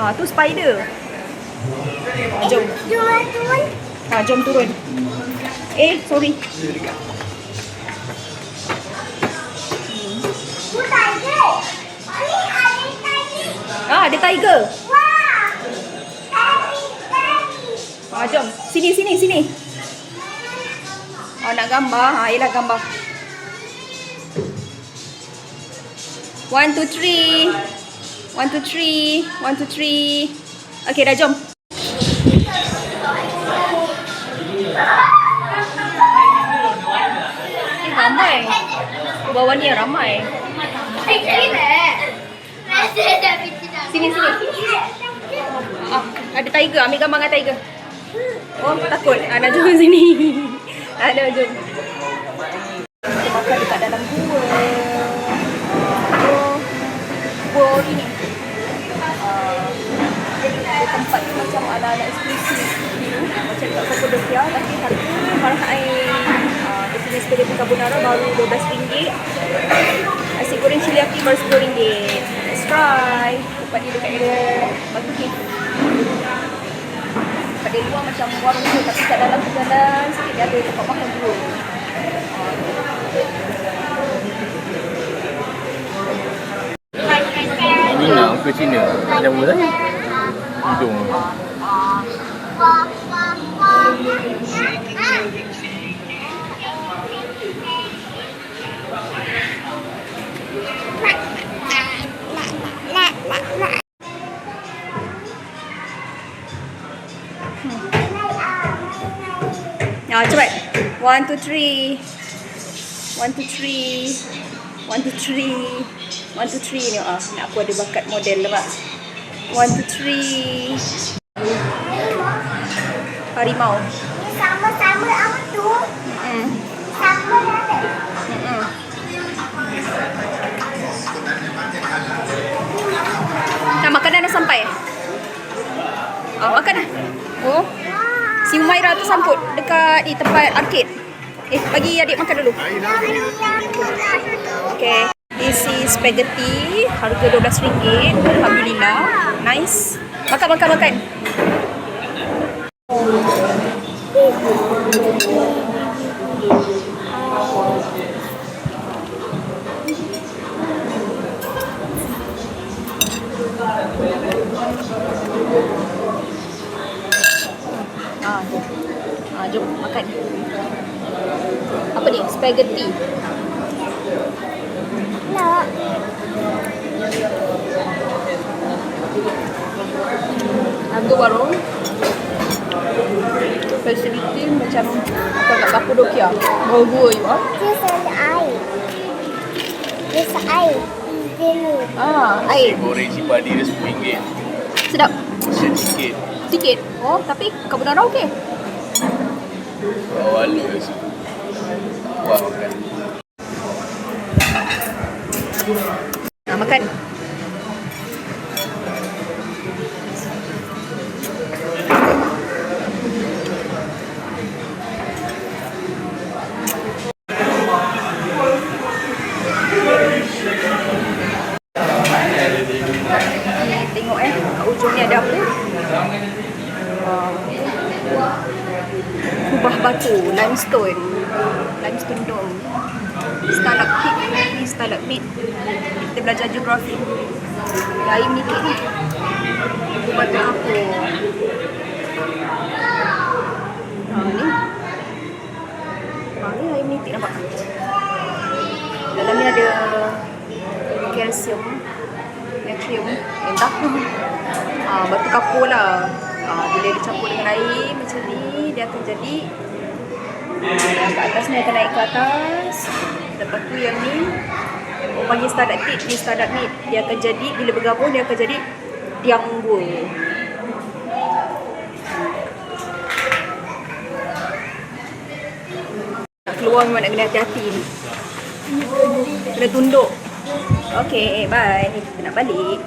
Tu spider. Jom. Jom turun. Sorry. Ada tiger. Jom. Sini. Nak gambar. Yelah gambar. 1, 2, 3. 1, 2, 3. 1, 2, 3. Okay, dah jom. Ramai. Bawah ni ramai. Sini. Ada tiger. Ambil gambar dengan tiger. Takut. Nak jom sini. Ada jom. Makan dekat dalam gua ini. Tempat ni macam ala-ala eksklusif. Macam dekat Kapadokia. Tapi harga mahal. Dia punya spaghetti carbonara baru RM12. Nasi goreng cili api baru RM10. Let's try. Tempat ni dekat area Batu K. Pada luar macam warung tu, tapi kat dalam perjalanan sikit dia ada tempat makan dulu. Ini nak ke Cina. Macam mana tadi? Hidung. Cepat. 1, 2, 3. 1, 2, 3. 1, 2, 3. 1, 2, 3 ni. Nak aku ada bakat model lah. 1, 2, 3. Harimau. Sama-sama apa tu? Sama ada. Makanan dah sampai? Makan dah. Si Umairah tu sangkut dekat di tempat arcade. Bagi adik makan dulu. Okay. This is spaghetti. Harga RM12. Alhamdulillah. Nice. Makan. Jom makan. Apa ni? Spaghetti. Nak. Harga warung. Facility macam kat Kapadokia. Gua you ah. Dia air. Air. Goreng si padi dia RM10. Sedap. Sikit. Tapi carbonara okey. Halus. Wah, makan. Makan. Tengok kat ujung ni ada apa? Kubah batu, limestone dome. Stalagmite. Kita belajar geografi. Air nikit ni. Kubah batu kapur. Ni air nikit nampak. Dalam ni ada kalsium, natrium, entah. Batu kapur lah. Bila dicampur dengan air macam ni, dia akan jadi yang kat atas ni akan naik ke atas. Lepas tu yang ni panggil stalactite, ni stalagmite. Dia akan jadi, bila bergabung dia akan jadi tiang gua. Nak keluar memang nak kena hati-hati ni. Kena tunduk. Okay, bye. Kita nak balik.